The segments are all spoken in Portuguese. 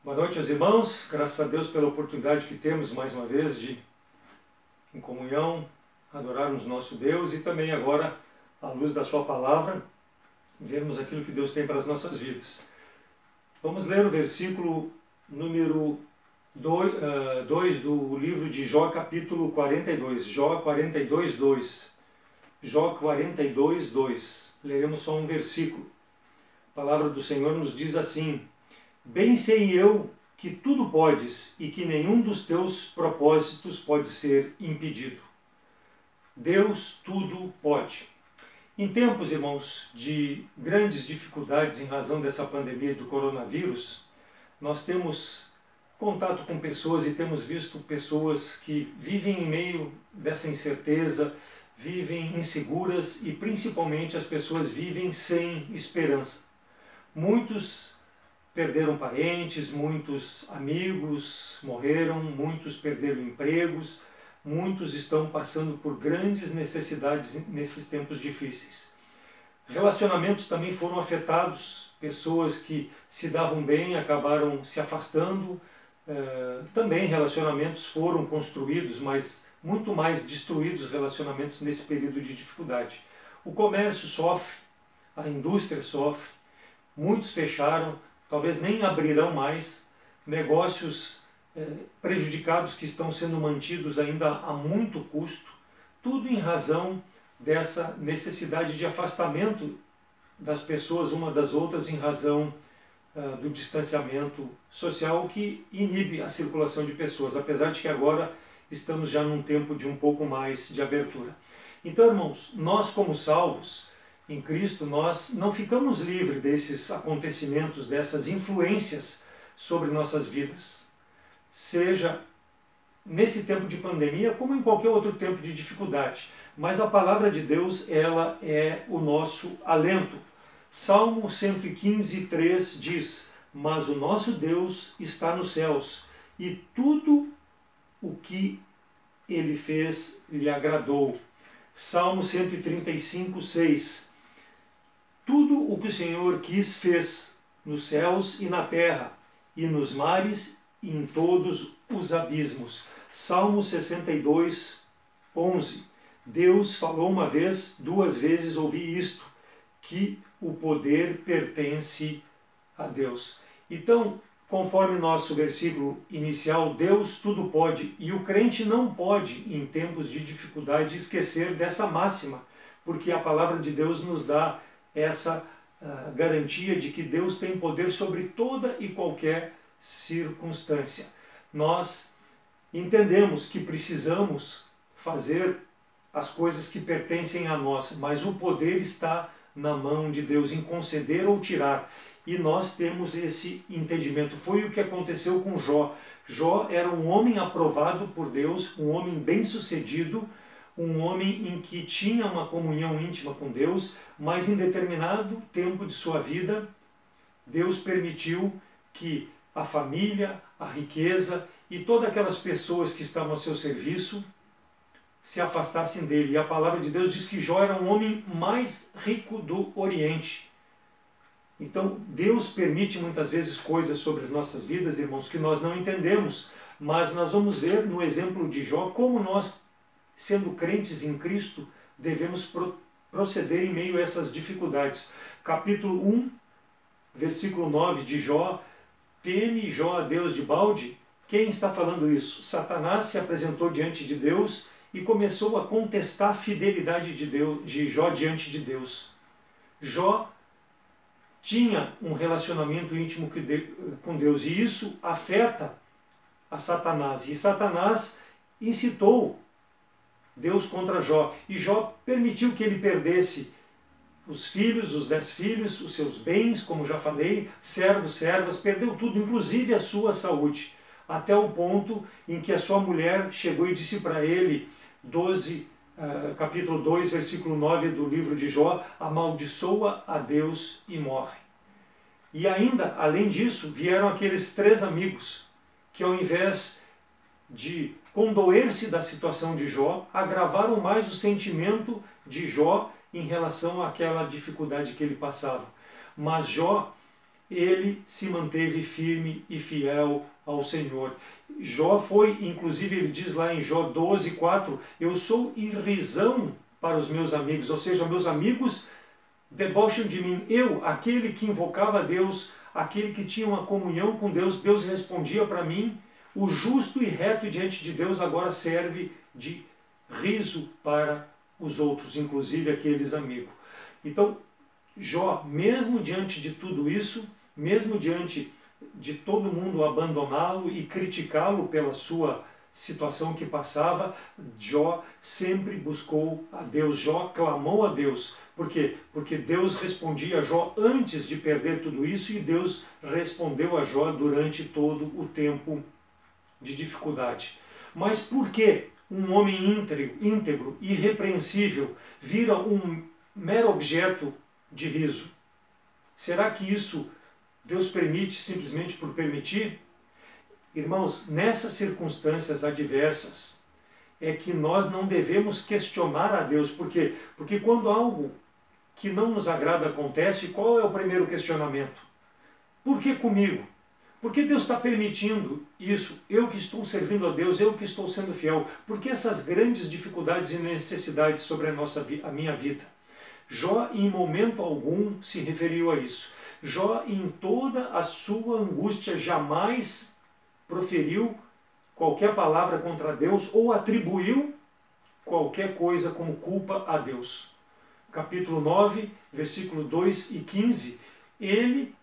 Boa noite aos irmãos, graças a Deus pela oportunidade que temos mais uma vez de, em comunhão, adorarmos nosso Deus e também agora, à luz da sua palavra, vermos aquilo que Deus tem para as nossas vidas. Vamos ler o versículo número 2 do livro de Jó, capítulo 42, Jó 42, 2. Jó 42, 2. Leremos só um versículo. A palavra do Senhor nos diz assim: Bem sei eu que tudo podes e que nenhum dos teus propósitos pode ser impedido. Deus tudo pode. Em tempos, irmãos, de grandes dificuldades em razão dessa pandemia do coronavírus, nós temos contato com pessoas e temos visto pessoas que vivem em meio dessa incerteza, vivem inseguras e principalmente as pessoas vivem sem esperança. Muitos perderam parentes, muitos amigos morreram, muitos perderam empregos, muitos estão passando por grandes necessidades nesses tempos difíceis. Relacionamentos também foram afetados, pessoas que se davam bem acabaram se afastando, também relacionamentos foram construídos, mas muito mais destruídos relacionamentos nesse período de dificuldade. O comércio sofre, a indústria sofre, muitos fecharam, talvez nem abrirão mais, negócios prejudicados que estão sendo mantidos ainda a muito custo, tudo em razão dessa necessidade de afastamento das pessoas uma das outras em razão do distanciamento social que inibe a circulação de pessoas, apesar de que agora estamos já num tempo de um pouco mais de abertura. Então, irmãos, nós como salvos em Cristo, nós não ficamos livres desses acontecimentos, dessas influências sobre nossas vidas. Seja nesse tempo de pandemia, como em qualquer outro tempo de dificuldade. Mas a palavra de Deus, ela é o nosso alento. Salmo 115, 3 diz: Mas o nosso Deus está nos céus, e tudo o que Ele fez lhe agradou. Salmo 135, 6. Tudo o que o Senhor quis fez nos céus e na terra, e nos mares e em todos os abismos. Salmo 62, 11. Deus falou uma vez, duas vezes ouvi isto, que o poder pertence a Deus. Então, conforme nosso versículo inicial, Deus tudo pode, e o crente não pode, em tempos de dificuldade, esquecer dessa máxima, porque a palavra de Deus nos dá essa garantia de que Deus tem poder sobre toda e qualquer circunstância. Nós entendemos que precisamos fazer as coisas que pertencem a nós, mas o poder está na mão de Deus em conceder ou tirar. E nós temos esse entendimento. Foi o que aconteceu com Jó. Jó era um homem aprovado por Deus, um homem bem-sucedido, um homem em que tinha uma comunhão íntima com Deus, mas em determinado tempo de sua vida, Deus permitiu que a família, a riqueza e todas aquelas pessoas que estavam a seu serviço se afastassem dele. E a palavra de Deus diz que Jó era um homem mais rico do Oriente. Então, Deus permite muitas vezes coisas sobre as nossas vidas, irmãos, que nós não entendemos, mas nós vamos ver no exemplo de Jó como nós, sendo crentes em Cristo, devemos proceder em meio a essas dificuldades. Capítulo 1, versículo 9 de Jó: Teme Jó a Deus de balde? Quem está falando isso? Satanás se apresentou diante de Deus e começou a contestar a fidelidade de Jó diante de Deus. Jó tinha um relacionamento íntimo com Deus e isso afeta a Satanás. E Satanás incitou Deus contra Jó. E Jó permitiu que ele perdesse os filhos, os 10 filhos, os seus bens, como já falei, servos, servas, perdeu tudo, inclusive a sua saúde. Até o ponto em que a sua mulher chegou e disse para ele, capítulo 2, versículo 9 do livro de Jó: amaldiçoa a Deus e morre. E ainda, além disso, vieram aqueles 3 amigos que, ao invés de condoer-se da situação de Jó, agravaram mais o sentimento de Jó em relação àquela dificuldade que ele passava. Mas Jó ele se manteve firme e fiel ao Senhor. Jó foi, inclusive ele diz lá em Jó 12:4, eu sou irrisão para os meus amigos, ou seja, meus amigos debocham de mim. Eu, aquele que invocava a Deus, aquele que tinha uma comunhão com Deus, Deus respondia para mim, o justo e reto diante de Deus agora serve de riso para os outros, inclusive aqueles amigos. Então, Jó, mesmo diante de tudo isso, mesmo diante de todo mundo abandoná-lo e criticá-lo pela sua situação que passava, Jó sempre buscou a Deus, Jó clamou a Deus. Por quê? Porque Deus respondia a Jó antes de perder tudo isso e Deus respondeu a Jó durante todo o tempo de dificuldade. Mas por que um homem íntegro, irrepreensível, vira um mero objeto de riso? Será que isso Deus permite simplesmente por permitir? Irmãos, nessas circunstâncias adversas é que nós não devemos questionar a Deus. Por quê? Porque quando algo que não nos agrada acontece, qual é o primeiro questionamento? Por que comigo? Por que Deus está permitindo isso? Eu que estou servindo a Deus, eu que estou sendo fiel. Por que essas grandes dificuldades e necessidades sobre a minha vida? Jó em momento algum se referiu a isso. Jó em toda a sua angústia jamais proferiu qualquer palavra contra Deus ou atribuiu qualquer coisa como culpa a Deus. Capítulo 9, versículo 2 e 15, ele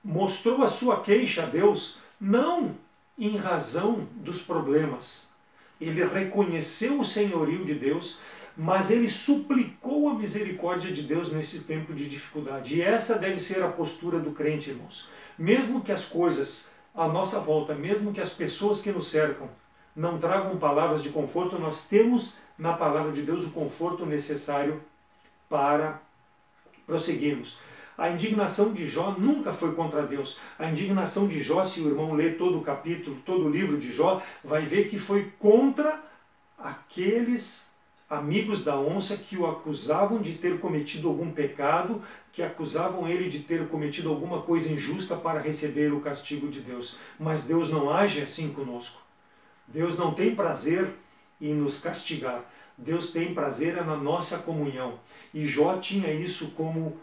mostrou a sua queixa a Deus, não em razão dos problemas. Ele reconheceu o senhorio de Deus, mas ele suplicou a misericórdia de Deus nesse tempo de dificuldade. E essa deve ser a postura do crente, irmãos. Mesmo que as coisas à nossa volta, mesmo que as pessoas que nos cercam não tragam palavras de conforto, nós temos na palavra de Deus o conforto necessário para prosseguirmos. A indignação de Jó nunca foi contra Deus. A indignação de Jó, se o irmão ler todo o capítulo, todo o livro de Jó, vai ver que foi contra aqueles amigos da onça que o acusavam de ter cometido algum pecado, que acusavam ele de ter cometido alguma coisa injusta para receber o castigo de Deus. Mas Deus não age assim conosco. Deus não tem prazer em nos castigar. Deus tem prazer na nossa comunhão. E Jó tinha isso como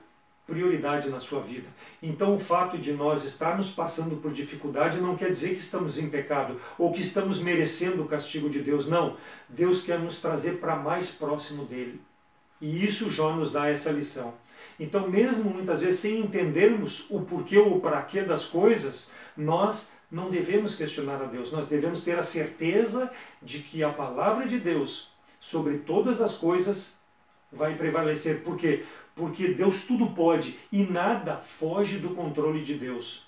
prioridade na sua vida. Então o fato de nós estarmos passando por dificuldade não quer dizer que estamos em pecado ou que estamos merecendo o castigo de Deus. Não. Deus quer nos trazer para mais próximo dele. E isso Jó nos dá essa lição. Então mesmo muitas vezes sem entendermos o porquê ou o para quê das coisas, nós não devemos questionar a Deus. Nós devemos ter a certeza de que a palavra de Deus sobre todas as coisas vai prevalecer. Por quê? Porque Deus tudo pode e nada foge do controle de Deus.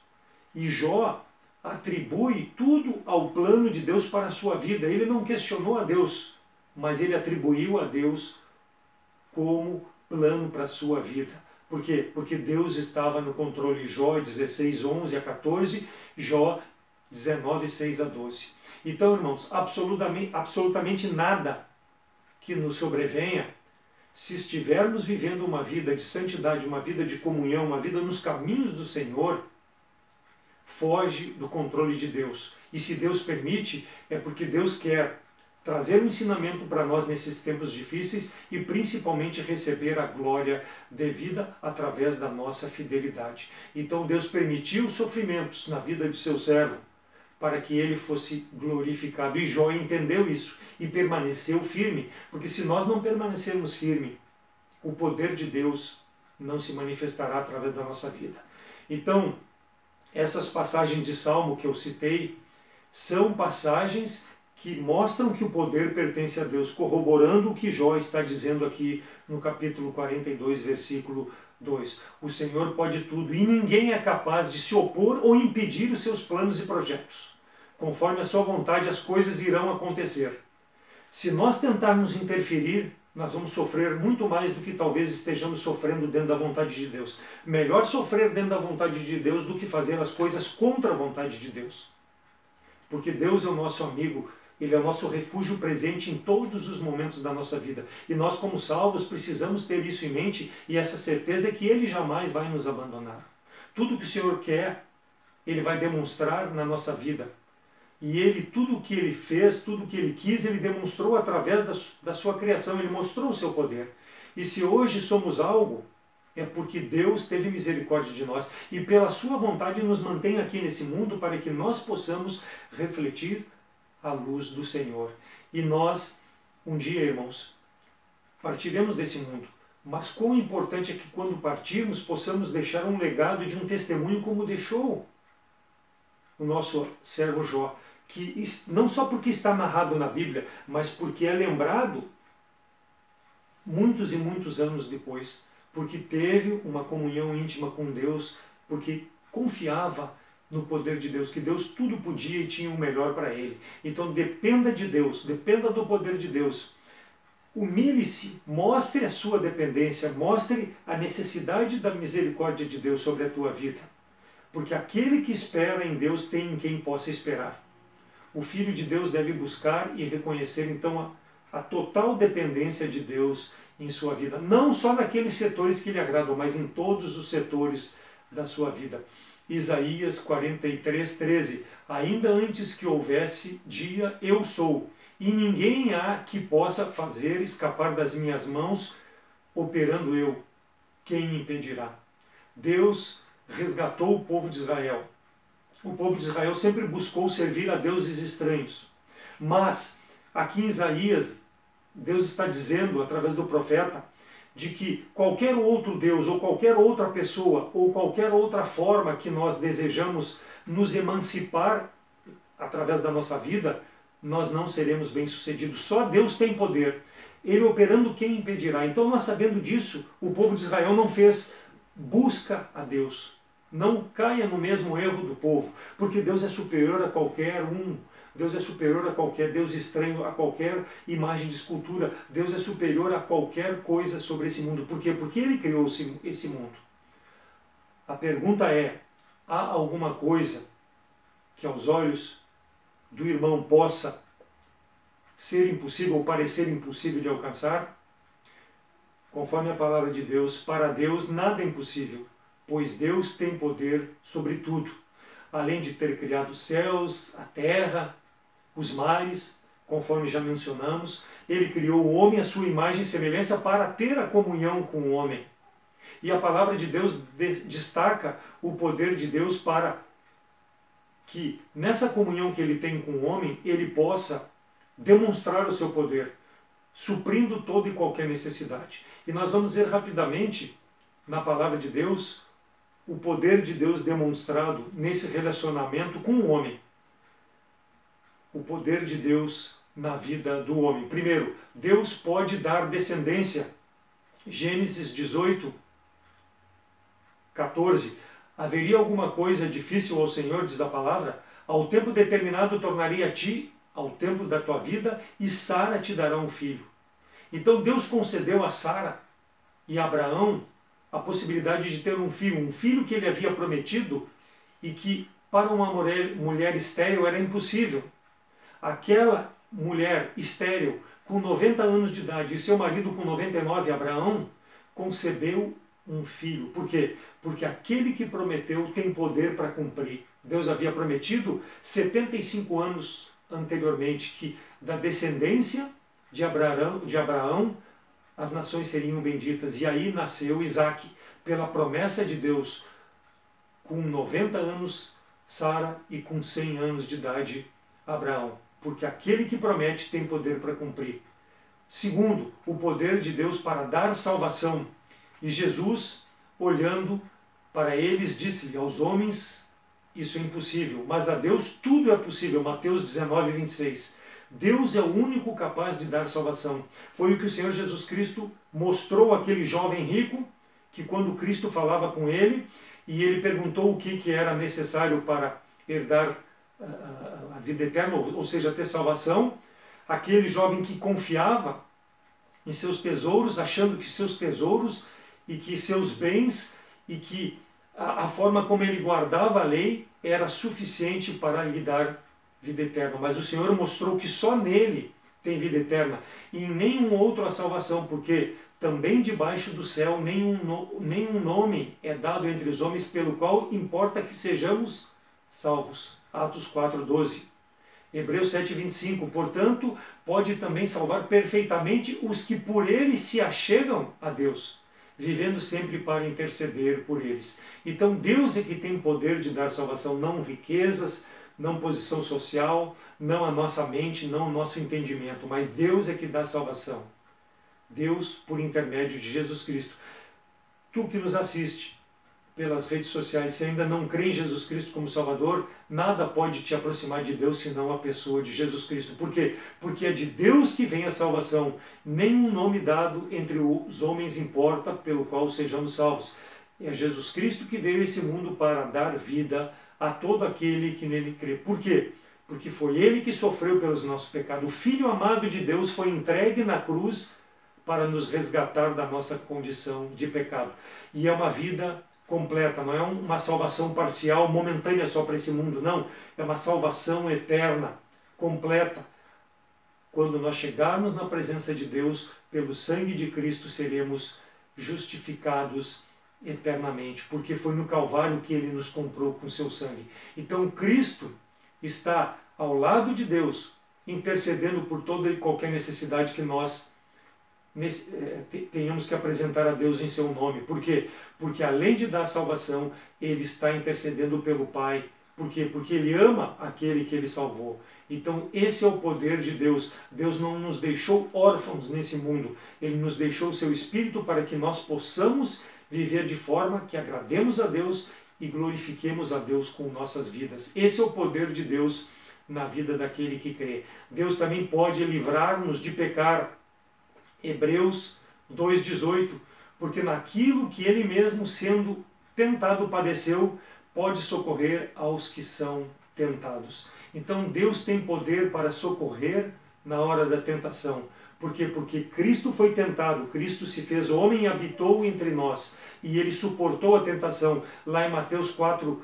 E Jó atribui tudo ao plano de Deus para a sua vida. Ele não questionou a Deus, mas ele atribuiu a Deus como plano para a sua vida. Por quê? Porque Deus estava no controle. Jó 16, 11 a 14, Jó 19, 6 a 12. Então, irmãos, absolutamente nada que nos sobrevenha, se estivermos vivendo uma vida de santidade, uma vida de comunhão, uma vida nos caminhos do Senhor, foge do controle de Deus. E se Deus permite, é porque Deus quer trazer um ensinamento para nós nesses tempos difíceis e principalmente receber a glória devida através da nossa fidelidade. Então Deus permitiu sofrimentos na vida de seu servo para que ele fosse glorificado. E Jó entendeu isso e permaneceu firme, porque se nós não permanecermos firmes, o poder de Deus não se manifestará através da nossa vida. Então, essas passagens de Salmo que eu citei são passagens que mostram que o poder pertence a Deus, corroborando o que Jó está dizendo aqui no capítulo 42, versículo 2. O Senhor pode tudo e ninguém é capaz de se opor ou impedir os seus planos e projetos. Conforme a sua vontade, as coisas irão acontecer. Se nós tentarmos interferir, nós vamos sofrer muito mais do que talvez estejamos sofrendo dentro da vontade de Deus. Melhor sofrer dentro da vontade de Deus do que fazer as coisas contra a vontade de Deus. Porque Deus é o nosso amigo, Ele é o nosso refúgio presente em todos os momentos da nossa vida. E nós, como salvos, precisamos ter isso em mente e essa certeza é que Ele jamais vai nos abandonar. Tudo que o Senhor quer, Ele vai demonstrar na nossa vida. E Ele, tudo o que Ele fez, tudo o que Ele quis, Ele demonstrou através da sua criação, Ele mostrou o seu poder. E se hoje somos algo, é porque Deus teve misericórdia de nós e pela sua vontade nos mantém aqui nesse mundo para que nós possamos refletir a luz do Senhor. E nós, um dia, irmãos, partiremos desse mundo. Mas quão importante é que quando partirmos possamos deixar um legado de um testemunho como deixou o nosso servo Jó, que não só porque está narrado na Bíblia, mas porque é lembrado muitos e muitos anos depois, porque teve uma comunhão íntima com Deus, porque confiava no poder de Deus, que Deus tudo podia e tinha o melhor para ele. Então dependa de Deus, dependa do poder de Deus. Humilhe-se, mostre a sua dependência, mostre a necessidade da misericórdia de Deus sobre a tua vida. Porque aquele que espera em Deus tem em quem possa esperar. O Filho de Deus deve buscar e reconhecer então a total dependência de Deus em sua vida. Não só naqueles setores que lhe agradam, mas em todos os setores da sua vida. Isaías 43, 13. Ainda antes que houvesse dia, eu sou, e ninguém há que possa fazer escapar das minhas mãos, operando eu. Quem impedirá? Deus resgatou o povo de Israel. O povo de Israel sempre buscou servir a deuses estranhos. Mas, aqui em Isaías, Deus está dizendo, através do profeta, de que qualquer outro Deus, ou qualquer outra pessoa, ou qualquer outra forma que nós desejamos nos emancipar através da nossa vida, nós não seremos bem-sucedidos. Só Deus tem poder. Ele operando, quem impedirá? Então, nós sabendo disso, o povo de Israel não fez busca a Deus. Não caia no mesmo erro do povo, porque Deus é superior a qualquer um. Deus é superior a qualquer Deus estranho, a qualquer imagem de escultura. Deus é superior a qualquer coisa sobre esse mundo. Por quê? Porque Ele criou esse mundo. A pergunta é, há alguma coisa que aos olhos do irmão possa ser impossível ou parecer impossível de alcançar? Conforme a palavra de Deus, para Deus nada é impossível, pois Deus tem poder sobre tudo. Além de ter criado os céus, a terra, os mares, conforme já mencionamos, Ele criou o homem à sua imagem e semelhança para ter a comunhão com o homem. E a palavra de Deus destaca o poder de Deus para que nessa comunhão que Ele tem com o homem, Ele possa demonstrar o seu poder, suprindo toda e qualquer necessidade. E nós vamos ver rapidamente, na palavra de Deus, o poder de Deus demonstrado nesse relacionamento com o homem. O poder de Deus na vida do homem. Primeiro, Deus pode dar descendência. Gênesis 18, 14. Haveria alguma coisa difícil ao Senhor, diz a palavra? Ao tempo determinado tornarei a ti, ao tempo da tua vida, e Sara te dará um filho. Então Deus concedeu a Sara e a Abraão a possibilidade de ter um filho que ele havia prometido e que para uma mulher estéril era impossível. Aquela mulher estéril com 90 anos de idade e seu marido com 99, Abraão, concebeu um filho. Por quê? Porque aquele que prometeu tem poder para cumprir. Deus havia prometido 75 anos anteriormente que da descendência de Abraão as nações seriam benditas. E aí nasceu Isaque, pela promessa de Deus, com 90 anos Sara e com 100 anos de idade Abraão. Porque aquele que promete tem poder para cumprir. Segundo, o poder de Deus para dar salvação. E Jesus, olhando para eles, disse-lhe: aos homens isso é impossível, mas a Deus tudo é possível. Mateus 19, 26. Deus é o único capaz de dar salvação. Foi o que o Senhor Jesus Cristo mostrou àquele jovem rico, que quando Cristo falava com ele, e ele perguntou o que era necessário para herdar a vida eterna, ou seja, ter salvação, aquele jovem que confiava em seus tesouros, achando que seus tesouros e que seus bens e que a forma como ele guardava a lei era suficiente para lhe dar vida eterna. Mas o Senhor mostrou que só nele tem vida eterna e em nenhum outro a salvação, porque também debaixo do céu nenhum nome é dado entre os homens pelo qual importa que sejamos salvos. Atos 4:12. Hebreus 7:25. Portanto, pode também salvar perfeitamente os que por ele se achegam a Deus, vivendo sempre para interceder por eles. Então Deus é que tem poder de dar salvação, não riquezas, não posição social, não a nossa mente, não o nosso entendimento, mas Deus é que dá salvação. Deus por intermédio de Jesus Cristo. Tu que nos assiste pelas redes sociais, se ainda não crê em Jesus Cristo como Salvador, nada pode te aproximar de Deus senão a pessoa de Jesus Cristo. Por quê? Porque é de Deus que vem a salvação. Nenhum nome dado entre os homens importa pelo qual sejamos salvos. É Jesus Cristo que veio a esse mundo para dar vida a todo aquele que nele crê. Por quê? Porque foi ele que sofreu pelos nossos pecados. O Filho amado de Deus foi entregue na cruz para nos resgatar da nossa condição de pecado. E é uma vida completa, não é uma salvação parcial, momentânea só para esse mundo, não. É uma salvação eterna, completa. Quando nós chegarmos na presença de Deus, pelo sangue de Cristo seremos justificados eternamente, porque foi no Calvário que ele nos comprou com seu sangue. Então Cristo está ao lado de Deus, intercedendo por toda e qualquer necessidade que nós tenhamos que apresentar a Deus em seu nome. Por quê? Porque além de dar salvação, ele está intercedendo pelo Pai. Por quê? Porque ele ama aquele que ele salvou. Então esse é o poder de Deus. Deus não nos deixou órfãos nesse mundo. Ele nos deixou o seu Espírito para que nós possamos viver de forma que agrademos a Deus e glorifiquemos a Deus com nossas vidas. Esse é o poder de Deus na vida daquele que crê. Deus também pode livrar-nos de pecar. Hebreus 2:18, porque naquilo que ele mesmo, sendo tentado, padeceu, pode socorrer aos que são tentados. Então Deus tem poder para socorrer na hora da tentação. Por quê? Porque Cristo foi tentado, Cristo se fez homem e habitou entre nós, e ele suportou a tentação. Lá em Mateus 4,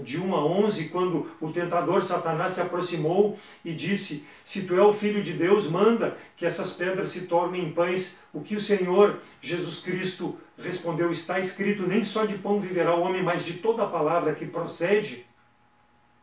de 1 a 11, quando o tentador Satanás se aproximou e disse: se tu é o Filho de Deus, manda que essas pedras se tornem pães. O que o Senhor Jesus Cristo respondeu: está escrito, nem só de pão viverá o homem, mas de toda a palavra que procede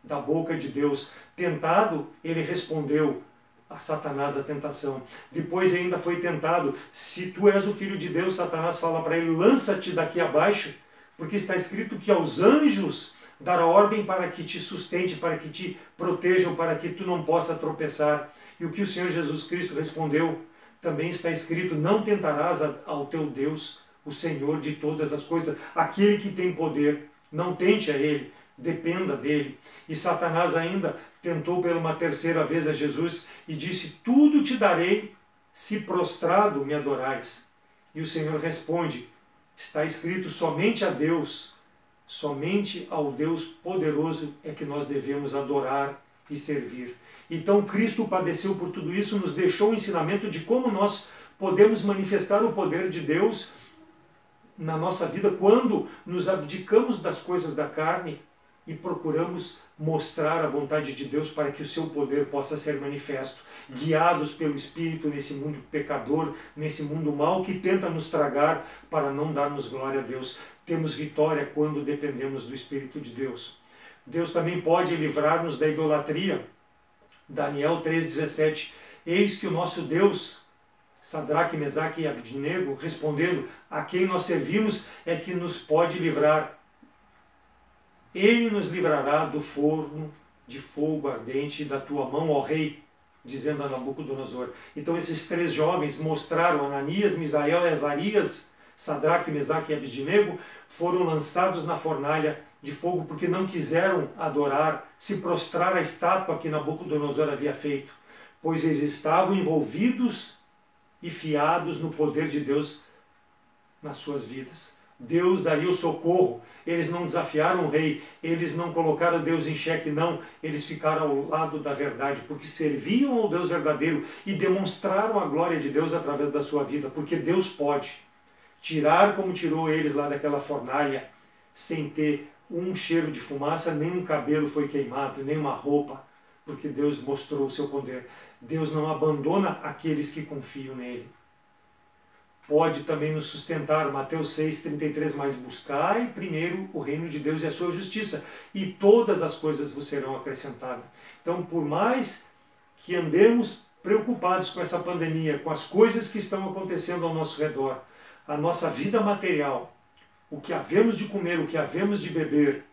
da boca de Deus. Tentado, ele respondeu a Satanás a tentação. Depois ainda foi tentado: se tu és o Filho de Deus, Satanás fala para ele: lança-te daqui abaixo, porque está escrito que aos anjos dará ordem para que te sustente, para que te protejam, para que tu não possa tropeçar. E o que o Senhor Jesus Cristo respondeu? Também está escrito: não tentarás ao teu Deus, o Senhor de todas as coisas, aquele que tem poder. Não tente a ele, dependa dele. E Satanás ainda tentou pela uma terceira vez a Jesus e disse: tudo te darei se prostrado me adorares. E o Senhor responde: está escrito, somente a Deus, somente ao Deus poderoso é que nós devemos adorar e servir. Então Cristo padeceu por tudo isso, nos deixou o ensinamento de como nós podemos manifestar o poder de Deus na nossa vida quando nos abdicamos das coisas da carne e procuramos mostrar a vontade de Deus para que o seu poder possa ser manifesto, guiados pelo Espírito nesse mundo pecador, nesse mundo mau que tenta nos tragar para não darmos glória a Deus. Temos vitória quando dependemos do Espírito de Deus. Deus também pode livrar-nos da idolatria. Daniel 3,17. Eis que o nosso Deus, Sadraque, Mesaque e Abednego, respondendo: a quem nós servimos é que nos pode livrar. Ele nos livrará do forno de fogo ardente da tua mão, ó rei, dizendo a Nabucodonosor. Então esses três jovens mostraram, Ananias, Misael e Azarias, Sadraque, Mesaque e Abednego, foram lançados na fornalha de fogo porque não quiseram adorar, se prostrar à estátua que Nabucodonosor havia feito, pois eles estavam envolvidos e fiados no poder de Deus nas suas vidas. Deus daria o socorro. Eles não desafiaram o rei, eles não colocaram Deus em xeque, não. Eles ficaram ao lado da verdade, porque serviam ao Deus verdadeiro e demonstraram a glória de Deus através da sua vida, porque Deus pode tirar como tirou eles lá daquela fornalha, sem ter um cheiro de fumaça, nem um cabelo foi queimado, nem uma roupa, porque Deus mostrou o seu poder. Deus não abandona aqueles que confiam nele. pode também nos sustentar. Mateus 6,33, mas buscai primeiro o reino de Deus e a sua justiça, e todas as coisas vos serão acrescentadas. Então, por mais que andemos preocupados com essa pandemia, com as coisas que estão acontecendo ao nosso redor, a nossa vida material, o que havemos de comer, o que havemos de beber,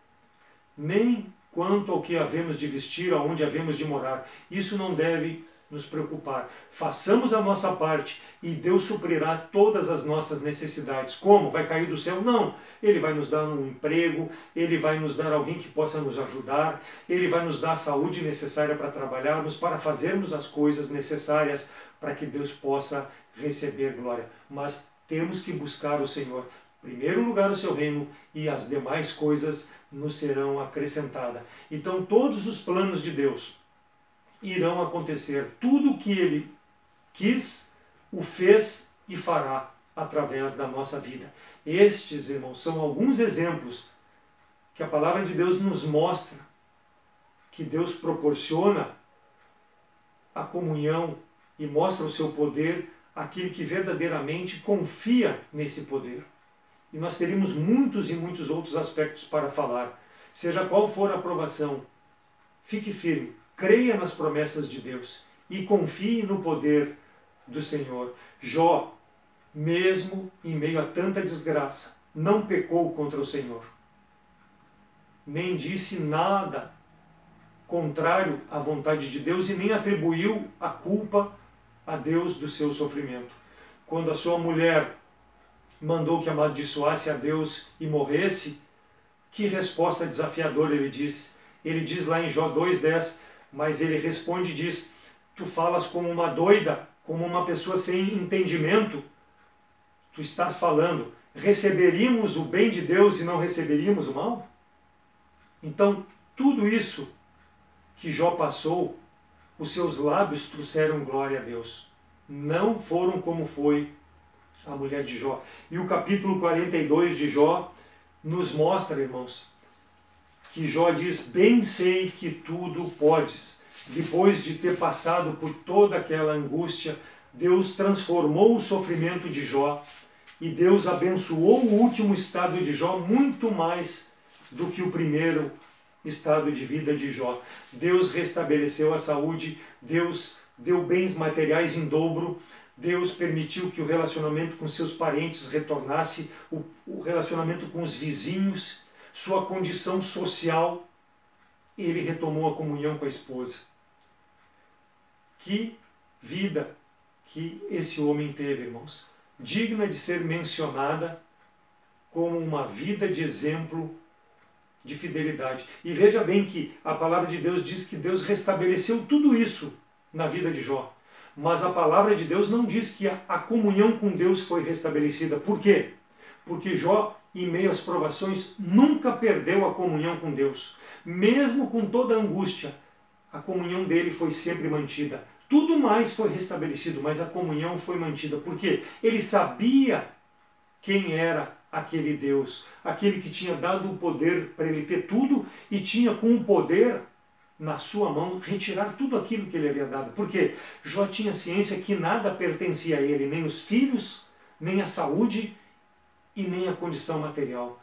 nem quanto ao que havemos de vestir, aonde havemos de morar, isso não deve nos preocupar. Façamos a nossa parte e Deus suprirá todas as nossas necessidades. Como? Vai cair do céu? Não. Ele vai nos dar um emprego, Ele vai nos dar alguém que possa nos ajudar, Ele vai nos dar a saúde necessária para trabalharmos, para fazermos as coisas necessárias para que Deus possa receber glória. Mas temos que buscar o Senhor. Em primeiro lugar o seu reino, e as demais coisas nos serão acrescentadas. Então todos os planos de Deus irão acontecer. Tudo o que Ele quis, o fez e fará através da nossa vida. Estes, irmãos, são alguns exemplos que a palavra de Deus nos mostra, que Deus proporciona a comunhão e mostra o seu poder àquele que verdadeiramente confia nesse poder. E nós teríamos muitos e muitos outros aspectos para falar. Seja qual for a aprovação, fique firme. Creia nas promessas de Deus e confie no poder do Senhor. Jó, mesmo em meio a tanta desgraça, não pecou contra o Senhor, nem disse nada contrário à vontade de Deus e nem atribuiu a culpa a Deus do seu sofrimento. Quando a sua mulher mandou que amaldiçoasse a Deus e morresse, que resposta desafiadora ele diz. Ele diz lá em Jó 2,10, mas ele responde e diz: tu falas como uma doida, como uma pessoa sem entendimento. Tu estás falando, receberíamos o bem de Deus e não receberíamos o mal? Então, tudo isso que Jó passou, os seus lábios trouxeram glória a Deus. Não foram como foi a mulher de Jó. E o capítulo 42 de Jó nos mostra, irmãos, que Jó diz: bem sei que tudo podes. Depois de ter passado por toda aquela angústia, Deus transformou o sofrimento de Jó e Deus abençoou o último estado de Jó muito mais do que o primeiro estado de vida de Jó. Deus restabeleceu a saúde, Deus deu bens materiais em dobro, Deus permitiu que o relacionamento com seus parentes retornasse, o relacionamento com os vizinhos, sua condição social, ele retomou a comunhão com a esposa. Que vida que esse homem teve, irmãos, digna de ser mencionada como uma vida de exemplo de fidelidade. E veja bem que a palavra de Deus diz que Deus restabeleceu tudo isso na vida de Jó. Mas a palavra de Deus não diz que a comunhão com Deus foi restabelecida. Por quê? Porque Jó, em meio às provações, nunca perdeu a comunhão com Deus. Mesmo com toda a angústia, a comunhão dele foi sempre mantida. Tudo mais foi restabelecido, mas a comunhão foi mantida. Por quê? Ele sabia quem era aquele Deus, aquele que tinha dado o poder para ele ter tudo e tinha com o poder na sua mão retirar tudo aquilo que ele havia dado. Por quê? Jó tinha ciência que nada pertencia a ele, nem os filhos, nem a saúde e nem a condição material.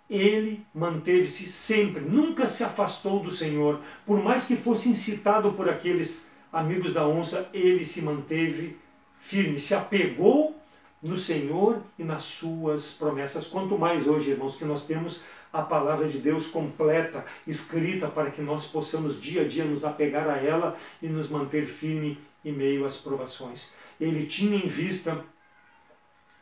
Ele manteve-se sempre, nunca se afastou do Senhor. Por mais que fosse incitado por aqueles amigos da onça, ele se manteve firme, se apegou no Senhor e nas suas promessas. Quanto mais hoje, irmãos, que nós temos a palavra de Deus completa, escrita, para que nós possamos dia a dia nos apegar a ela e nos manter firme em meio às provações. Ele tinha em vista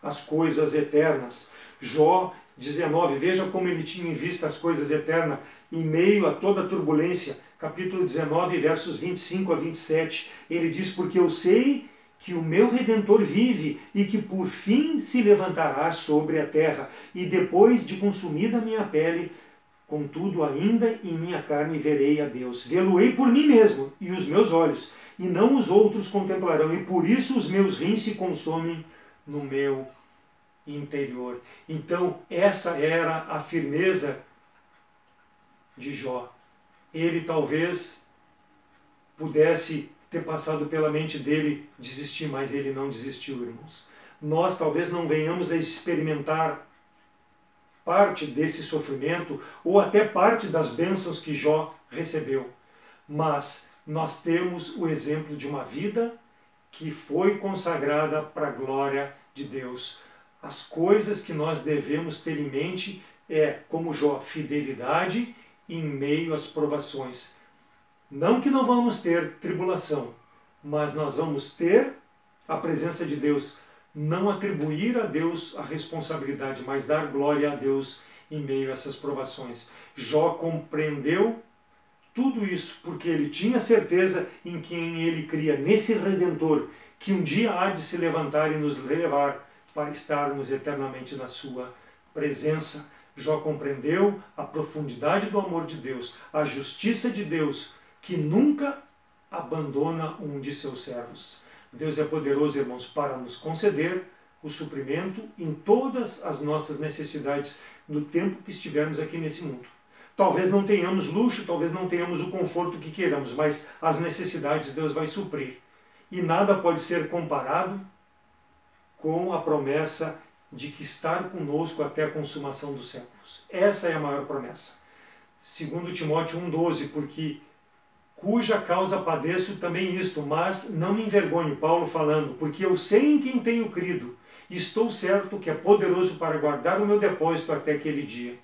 as coisas eternas. Jó 19, veja como ele tinha em vista as coisas eternas em meio a toda a turbulência. Capítulo 19, versos 25 a 27, ele diz: porque eu sei que o meu Redentor vive e que por fim se levantará sobre a terra, e depois de consumida a minha pele, contudo ainda em minha carne verei a Deus. Vê-lo-ei por mim mesmo, e os meus olhos, e não os outros contemplarão, e por isso os meus rins se consomem no meu interior. Então essa era a firmeza de Jó. Ele talvez pudesse ter passado pela mente dele desistir, mas ele não desistiu, irmãos. nós talvez não venhamos a experimentar parte desse sofrimento ou até parte das bênçãos que Jó recebeu. Mas nós temos o exemplo de uma vida que foi consagrada para a glória de Deus. As coisas que nós devemos ter em mente é, como Jó, fidelidade em meio às provações. Não que não vamos ter tribulação, mas nós vamos ter a presença de Deus. Não atribuir a Deus a responsabilidade, mas dar glória a Deus em meio a essas provações. Jó compreendeu tudo isso porque ele tinha certeza em quem ele cria, nesse Redentor, que um dia há de se levantar e nos levar para estarmos eternamente na sua presença. Jó compreendeu a profundidade do amor de Deus, a justiça de Deus, que nunca abandona um de seus servos. Deus é poderoso, irmãos, para nos conceder o suprimento em todas as nossas necessidades no tempo que estivermos aqui nesse mundo. Talvez não tenhamos luxo, talvez não tenhamos o conforto que queiramos, mas as necessidades Deus vai suprir. E nada pode ser comparado com a promessa de que estar conosco até a consumação dos séculos. Essa é a maior promessa. 2 Timóteo 1,12, porque cuja causa padeço também isto, mas não me envergonho, Paulo falando, porque eu sei em quem tenho crido, e estou certo que é poderoso para guardar o meu depósito até aquele dia.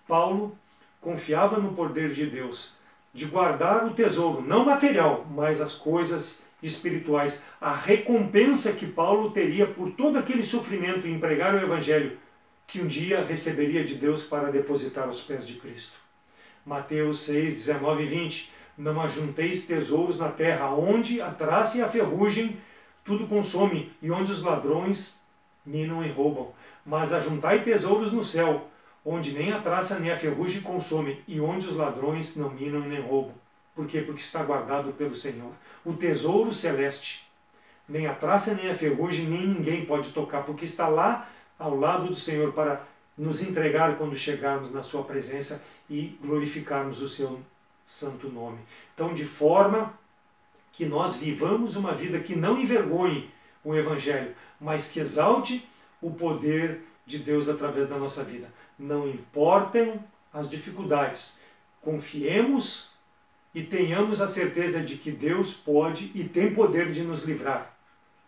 Paulo confiava no poder de Deus, de guardar o tesouro, não material, mas as coisas espirituais. A recompensa que Paulo teria por todo aquele sofrimento em pregar o Evangelho, que um dia receberia de Deus para depositar aos pés de Cristo. Mateus 6, 19 e 20. Não ajunteis tesouros na terra, onde a traça e a ferrugem tudo consome, e onde os ladrões minam e roubam. Mas ajuntai tesouros no céu, onde nem a traça nem a ferrugem consomem, e onde os ladrões não minam e nem roubam. Por quê? Porque está guardado pelo Senhor. O tesouro celeste, nem a traça nem a ferrugem, nem ninguém pode tocar, porque está lá ao lado do Senhor para nos entregar quando chegarmos na sua presença e glorificarmos o seu santo nome. Então, de forma que nós vivamos uma vida que não envergonhe o Evangelho, mas que exalte o poder de Deus através da nossa vida. Não importem as dificuldades, confiemos e tenhamos a certeza de que Deus pode e tem poder de nos livrar.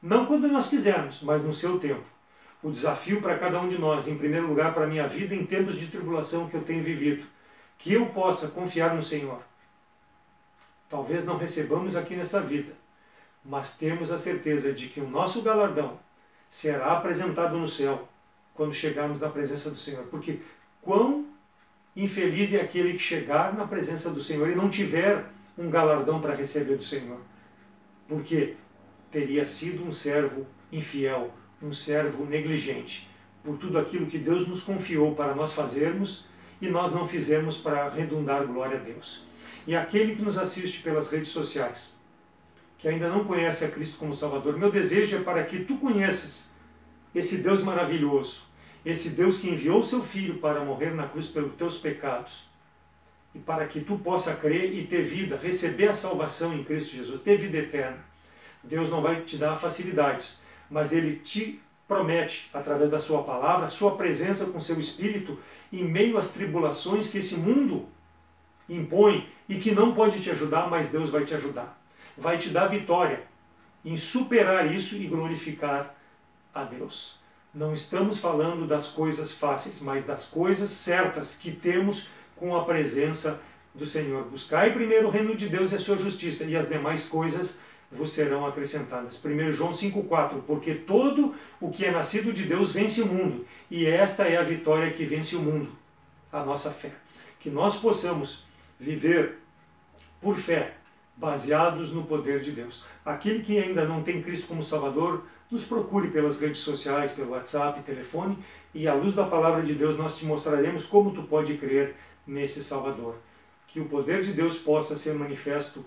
Não quando nós quisermos, mas no seu tempo. O desafio para cada um de nós, em primeiro lugar para a minha vida em tempos de tribulação que eu tenho vivido, que eu possa confiar no Senhor. Talvez não recebamos aqui nessa vida, mas temos a certeza de que o nosso galardão será apresentado no céu quando chegarmos na presença do Senhor. Porque quão infeliz é aquele que chegar na presença do Senhor e não tiver um galardão para receber do Senhor. Porque teria sido um servo infiel, um servo negligente, por tudo aquilo que Deus nos confiou para nós fazermos e nós não fizemos para redundar glória a Deus. E aquele que nos assiste pelas redes sociais, que ainda não conhece a Cristo como Salvador, meu desejo é para que tu conheças esse Deus maravilhoso, esse Deus que enviou seu Filho para morrer na cruz pelos teus pecados, e para que tu possa crer e ter vida, receber a salvação em Cristo Jesus, ter vida eterna. Deus não vai te dar facilidades, mas Ele te promete, através da sua palavra, sua presença com seu Espírito, em meio às tribulações que esse mundo impõe e que não pode te ajudar, mas Deus vai te ajudar. Vai te dar vitória em superar isso e glorificar a Deus. Não estamos falando das coisas fáceis, mas das coisas certas que temos com a presença do Senhor. Buscai primeiro o reino de Deus e a sua justiça, e as demais coisas vos serão acrescentadas. 1 João 5,4, porque todo o que é nascido de Deus vence o mundo, e esta é a vitória que vence o mundo, a nossa fé. Que nós possamos viver por fé, baseados no poder de Deus. Aquele que ainda não tem Cristo como Salvador, nos procure pelas redes sociais, pelo WhatsApp, telefone, e à luz da palavra de Deus nós te mostraremos como tu pode crer nesse Salvador. Que o poder de Deus possa ser manifesto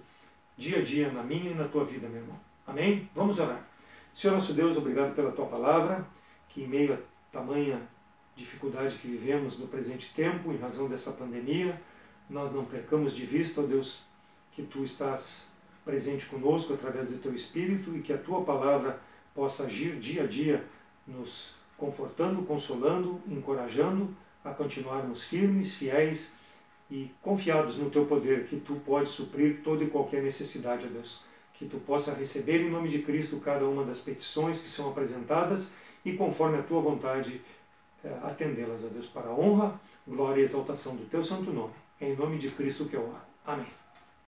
dia a dia na minha e na tua vida, meu irmão. Amém? Vamos orar. Senhor nosso Deus, obrigado pela tua palavra, que em meio a tamanha dificuldade que vivemos no presente tempo, em razão dessa pandemia, nós não percamos de vista, ó Deus, que tu estás presente conosco através do teu Espírito e que a tua palavra possa agir dia a dia nos confortando, consolando, encorajando a continuarmos firmes, fiéis e confiados no Teu poder, que Tu podes suprir toda e qualquer necessidade, ó Deus. Que Tu possa receber em nome de Cristo cada uma das petições que são apresentadas e, conforme a Tua vontade, atendê-las, ó Deus, para a honra, glória e exaltação do Teu santo nome. É em nome de Cristo que eu oro. Amém.